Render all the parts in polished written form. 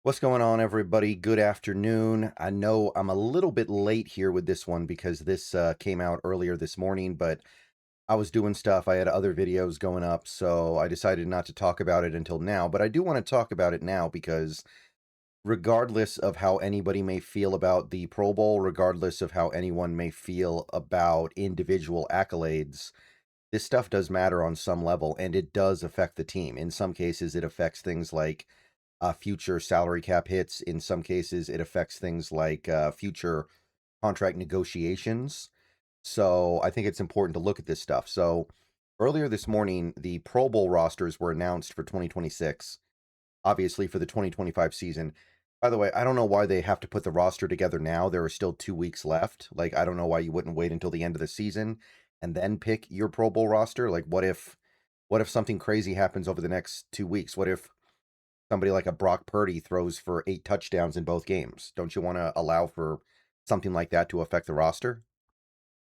What's going on, everybody? Good afternoon. I know I'm a little bit late here with this one because this came out earlier this morning, but I was doing stuff. I had other videos going up, so I decided not to talk about it until now. But I do want to talk about it now because regardless of how anybody may feel about the Pro Bowl, regardless of how anyone may feel about individual accolades, this stuff does matter on some level, and it does affect the team. In some cases, it affects things like future salary cap hits. In some cases, it affects things like future contract negotiations. So I think it's important to look at this stuff. So earlier this morning, the Pro Bowl rosters were announced for 2026, obviously for the 2025 season. By the way, I don't know why they have to put the roster together now. There are still 2 weeks left. Like, I don't know why you wouldn't wait until the end of the season and then pick your Pro Bowl roster. Like, what if something crazy happens over the next 2 weeks? What if somebody like a Brock Purdy throws for 8 touchdowns in both games? Don't you want to allow for something like that to affect the roster?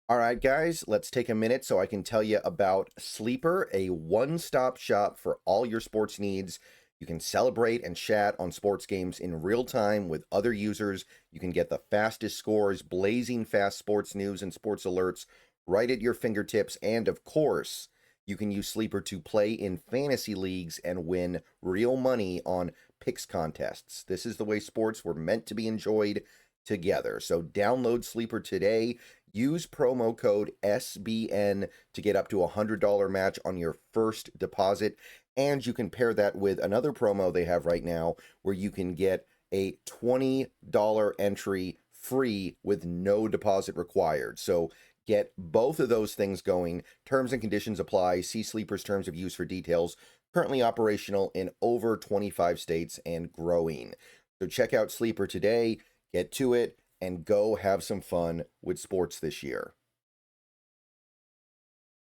All right, guys, let's take a minute so I can tell you about Sleeper, a one-stop shop for all your sports needs. You can celebrate and chat on sports games in real time with other users. You can get the fastest scores, blazing fast sports news and sports alerts right at your fingertips. And of course, you can use Sleeper to play in fantasy leagues and win real money on picks contests. This is the way sports were meant to be enjoyed together. So download Sleeper today. Use promo code SBN to get up to a $100 match on your first deposit. And you can pair that with another promo they have right now where you can get a $20 entry free with no deposit required. So get both of those things going. Terms and conditions apply. See Sleeper's terms of use for details. Currently operational in over 25 states and growing. So check out Sleeper today, get to it, and go have some fun with sports this year.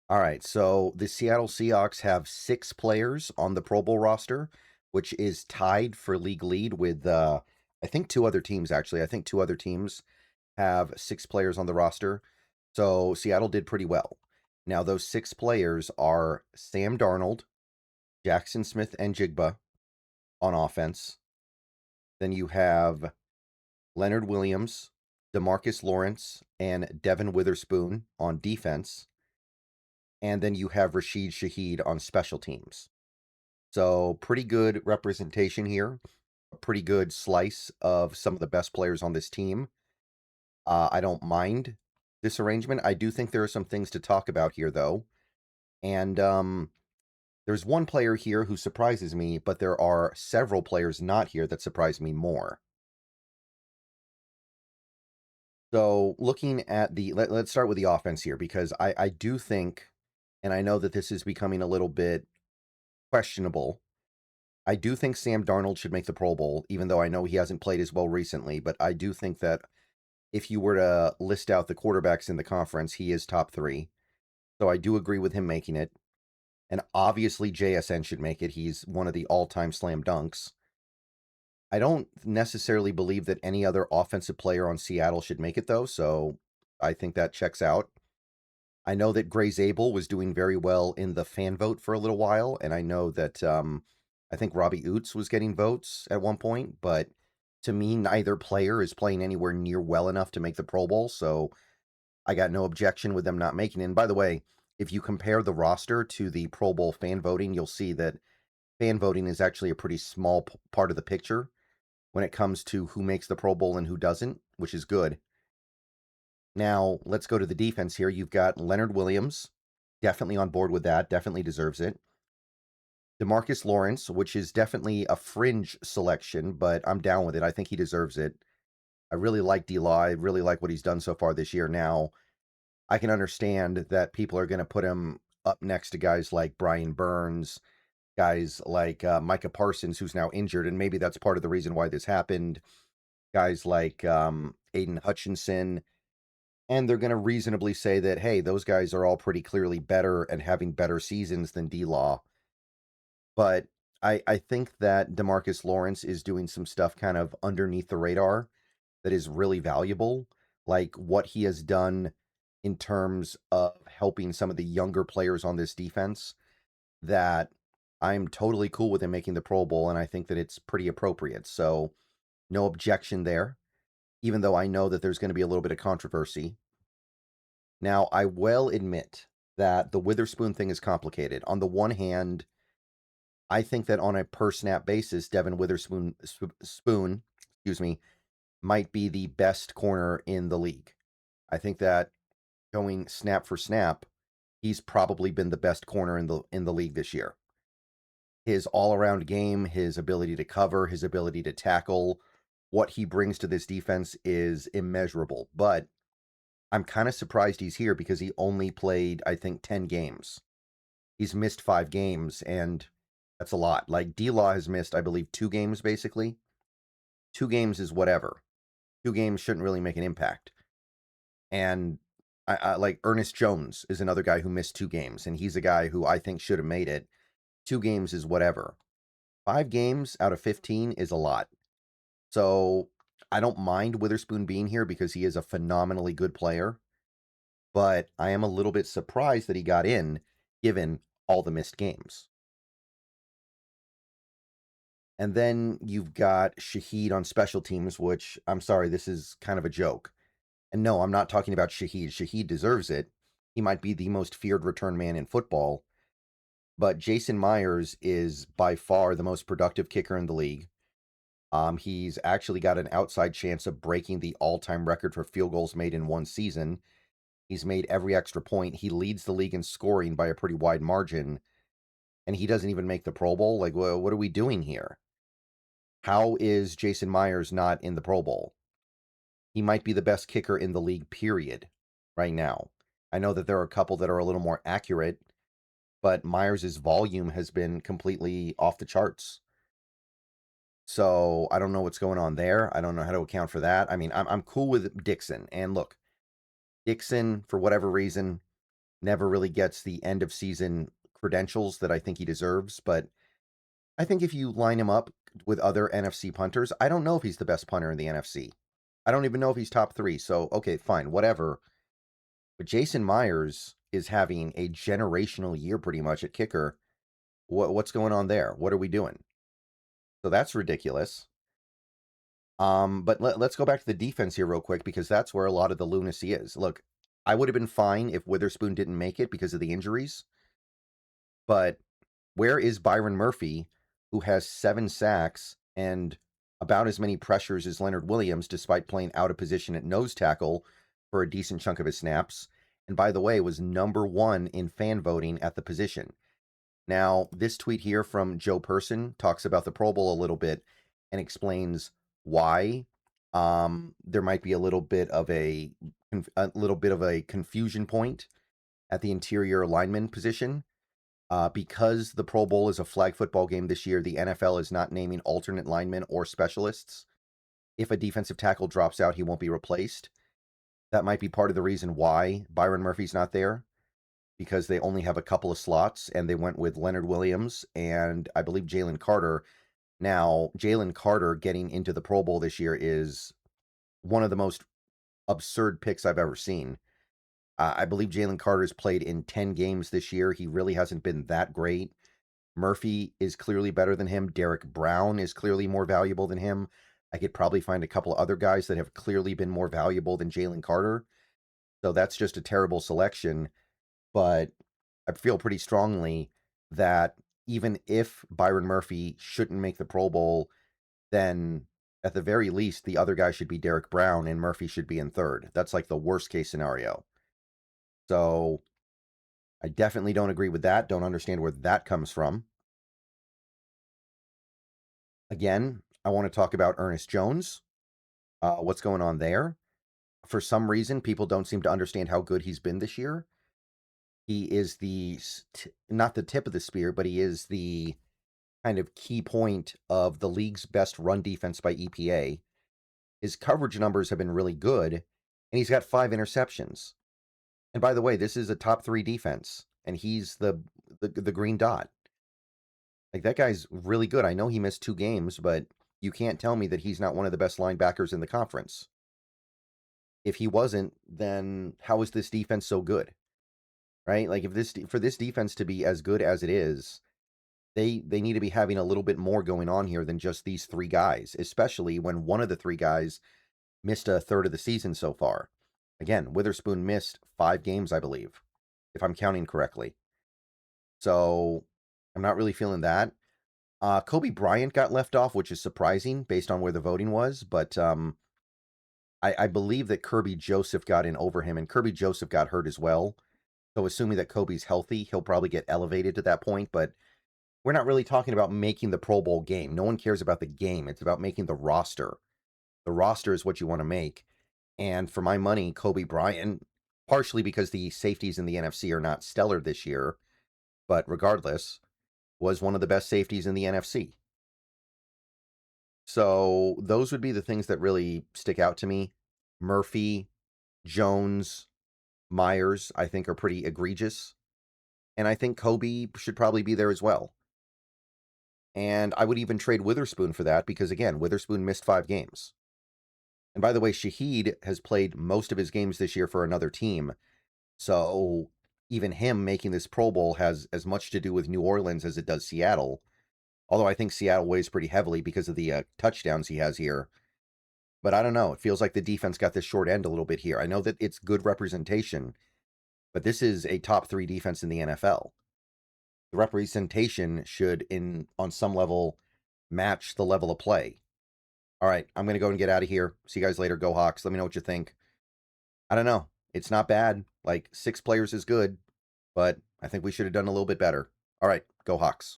All right, so the Seattle Seahawks have 6 players on the Pro Bowl roster, which is tied for league lead with, I think, 2 other teams, actually. I think 2 other teams have 6 players on the roster. So Seattle did pretty well. Now, those 6 players are Sam Darnold, Jackson Smith and Jigba on offense. Then you have Leonard Williams, DeMarcus Lawrence, and Devin Witherspoon on defense. And then you have Rashid Shaheed on special teams. So pretty good representation here. A pretty good slice of some of the best players on this team. I don't mind this arrangement. I do think there are some things to talk about here, though. And there's one player here who surprises me, but there are several players not here that surprise me more. So looking at let's start with the offense here, because I do think, and I know that this is becoming a little bit questionable. I do think Sam Darnold should make the Pro Bowl, even though I know he hasn't played as well recently. But I do think that if you were to list out the quarterbacks in the conference, he is top 3. So I do agree with him making it. And obviously JSN should make it. He's one of the all-time slam dunks. I don't necessarily believe that any other offensive player on Seattle should make it, though, so I think that checks out. I know that Gray Zabel was doing very well in the fan vote for a little while, and I know that I think Robbie Oots was getting votes at one point, but to me, neither player is playing anywhere near well enough to make the Pro Bowl, so I got no objection with them not making it. And by the way, if you compare the roster to the Pro Bowl fan voting, you'll see that fan voting is actually a pretty small part of the picture when it comes to who makes the Pro Bowl and who doesn't, which is good. Now, let's go to the defense here. You've got Leonard Williams, definitely on board with that, definitely deserves it. DeMarcus Lawrence, which is definitely a fringe selection, but I'm down with it. I think he deserves it. I really like D-Law. I really like what he's done so far this year. Now, I can understand that people are going to put him up next to guys like Brian Burns, guys like Micah Parsons, who's now injured, and maybe that's part of the reason why this happened. Guys like Aiden Hutchinson, and they're going to reasonably say that, hey, those guys are all pretty clearly better and having better seasons than D-Law. But I think that DeMarcus Lawrence is doing some stuff kind of underneath the radar that is really valuable, like what he has done in terms of helping some of the younger players on this defense that I'm totally cool with him making the Pro Bowl, and I think that it's pretty appropriate. So, no objection there, even though I know that there's going to be a little bit of controversy. Now, I will admit that the Witherspoon thing is complicated. On the one hand, I think that on a per snap basis, Devin Witherspoon, excuse me, might be the best corner in the league. I think that going snap for snap, he's probably been the best corner in the league this year. His all-around game, his ability to cover, his ability to tackle, what he brings to this defense is immeasurable. But I'm kind of surprised he's here because he only played, I think, 10 games. He's missed 5 games, and that's a lot. Like, D-Law has missed, I believe, 2 games, basically. 2 games is whatever. 2 games shouldn't really make an impact. And I like Ernest Jones is another guy who missed 2 games, and he's a guy who I think should have made it. 2 games is whatever. 5 games out of 15 is a lot. So I don't mind Witherspoon being here because he is a phenomenally good player, but I am a little bit surprised that he got in given all the missed games. And then you've got Shaheed on special teams, which, I'm sorry, this is kind of a joke. And no, I'm not talking about Shaheed. Shaheed deserves it. He might be the most feared return man in football. But Jason Myers is by far the most productive kicker in the league. He's actually got an outside chance of breaking the all-time record for field goals made in one season. He's made every extra point. He leads the league in scoring by a pretty wide margin. And he doesn't even make the Pro Bowl. Like, what are we doing here? How is Jason Myers not in the Pro Bowl? He might be the best kicker in the league, period, right now. I know that there are a couple that are a little more accurate, but Myers' volume has been completely off the charts. So I don't know what's going on there. I don't know how to account for that. I mean, I'm cool with Dixon. And look, Dixon, for whatever reason, never really gets the end of season credentials that I think he deserves. But I think if you line him up with other NFC punters, I don't know if he's the best punter in the NFC. I don't even know if he's top 3. So, okay, fine, whatever. But Jason Myers is having a generational year pretty much at kicker. What's going on there? What are we doing? So that's ridiculous. But let's go back to the defense here real quick because that's where a lot of the lunacy is. Look, I would have been fine if Witherspoon didn't make it because of the injuries. But where is Byron Murphy, who has 7 sacks and about as many pressures as Leonard Williams, despite playing out of position at nose tackle for a decent chunk of his snaps? And by the way, was number 1 in fan voting at the position. Now, this tweet here from Joe Person talks about the Pro Bowl a little bit and explains why there might be a little bit of a confusion point at the interior lineman position. Because the Pro Bowl is a flag football game this year, the NFL is not naming alternate linemen or specialists. If a defensive tackle drops out, he won't be replaced. That might be part of the reason why Byron Murphy's not there, because they only have a couple of slots, and they went with Leonard Williams and I believe Jalen Carter. Now, Jalen Carter getting into the Pro Bowl this year is one of the most absurd picks I've ever seen. I believe Jalen Carter's played in 10 games this year. He really hasn't been that great. Murphy is clearly better than him. Derek Brown is clearly more valuable than him. I could probably find a couple other guys that have clearly been more valuable than Jalen Carter. So that's just a terrible selection. But I feel pretty strongly that even if Byron Murphy shouldn't make the Pro Bowl, then at the very least, the other guy should be Derek Brown and Murphy should be in third. That's like the worst case scenario. So I definitely don't agree with that. Don't understand where that comes from. Again, I want to talk about Ernest Jones. What's going on there? For some reason, people don't seem to understand how good he's been this year. He is not the tip of the spear, but he is the kind of key point of the league's best run defense by EPA. His coverage numbers have been really good, and he's got 5 interceptions. And by the way, this is a top 3 defense, and he's the green dot. Like, that guy's really good. I know he missed 2 games, but you can't tell me that he's not one of the best linebackers in the conference. If he wasn't, then how is this defense so good? Right? Like, for this defense to be as good as it is, They need to be having a little bit more going on here than just these three guys, especially when one of the three guys missed a third of the season so far. Again, Witherspoon missed 5 games, I believe, if I'm counting correctly. So I'm not really feeling that. Kobe Bryant got left off, which is surprising based on where the voting was, but I believe that Kirby Joseph got in over him, and Kirby Joseph got hurt as well. So assuming that Kobe's healthy, he'll probably get elevated to that point, but we're not really talking about making the Pro Bowl game. No one cares about the game. It's about making the roster. The roster is what you want to make. And for my money, Kobe Bryant, partially because the safeties in the NFC are not stellar this year, but regardless, was one of the best safeties in the NFC. So those would be the things that really stick out to me. Murphy, Jones, Myers, I think are pretty egregious. And I think Kobe should probably be there as well. And I would even trade Witherspoon for that because, again, Witherspoon missed 5 games. And by the way, Shaheed has played most of his games this year for another team. So even him making this Pro Bowl has as much to do with New Orleans as it does Seattle. Although I think Seattle weighs pretty heavily because of the touchdowns he has here. But I don't know. It feels like the defense got this short end a little bit here. I know that it's good representation, but this is a top 3 defense in the NFL. The representation should, on some level, match the level of play. All right, I'm going to go and get out of here. See you guys later. Go Hawks. Let me know what you think. I don't know. It's not bad. Like, 6 players is good, but I think we should have done a little bit better. All right, go Hawks.